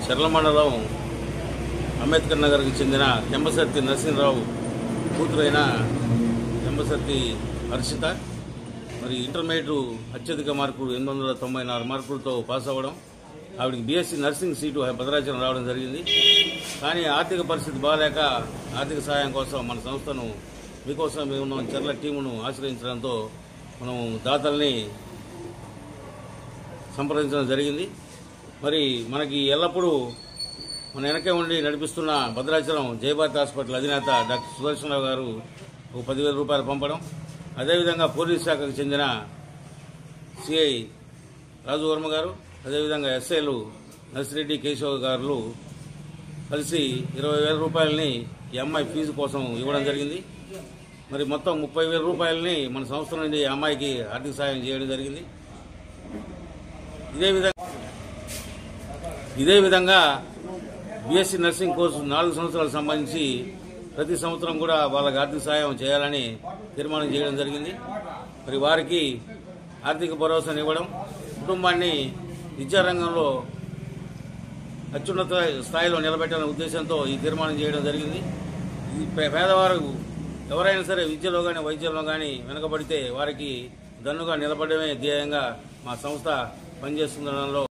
చర్ల మండలం అంబేద్కర్ నగర్కి చెందిన తెంబసర్తి నరసింహరావు కూతురైన తెంబసర్తి హర్షిత మరి ఇంటర్మీడియట్ అత్యధిక మార్కులు 894 మార్కులతో పాస్ అవ్వడం, ఆవిడకి బీఎస్సీ నర్సింగ్ సీటు భద్రాచలం రావడం జరిగింది. కానీ ఆర్థిక పరిస్థితి బాగాలేక ఆర్థిక సహాయం కోసం మన సంస్థను మీకోసం మేము చర్ల టీమును ఆశ్రయించడంతో మనం దాతల్ని సంప్రదించడం జరిగింది. మరి మనకి ఎల్లప్పుడూ మన వెనకే ఉండి నడిపిస్తున్న భద్రాచలం జయభారత్ హాస్పిటల్ అధినేత డాక్టర్ సుదర్శనరావు గారు ఒక 10,000 రూపాయలు పంపడం, అదేవిధంగా పోలీస్ శాఖకు చెందిన సిఐ రాజువర్మ గారు, అదేవిధంగా ఎస్ఐలు నర్సిరెడ్డి కేశవ్ గారు కలిసి 20,000 రూపాయలని ఈ అమ్మాయి ఫీజు కోసం ఇవ్వడం జరిగింది. మరి మొత్తం 30,000 రూపాయలని మన సంస్థ నుండి ఈ అమ్మాయికి ఆర్థిక సాయం చేయడం జరిగింది. ఇదే విధంగా బీఎస్సీ నర్సింగ్ కోర్సు 4 సంవత్సరాలకు సంబంధించి ప్రతి సంవత్సరం కూడా వాళ్ళకి ఆర్థిక సహాయం చేయాలని తీర్మానం చేయడం జరిగింది. మరి వారికి ఆర్థిక భరోసాను ఇవ్వడం, కుటుంబాన్ని విద్యారంగంలో అత్యున్నత స్థాయిలో నిలబెట్టాలనే ఉద్దేశంతో ఈ తీర్మానం చేయడం జరిగింది. ఈ పేదవారు ఎవరైనా సరే విద్యలో కానీ వైద్యంలో కానీ వెనుకబడితే వారికి దన్నుగా నిలబడమే ధ్యేయంగా మా సంస్థ పనిచేస్తుండడంలో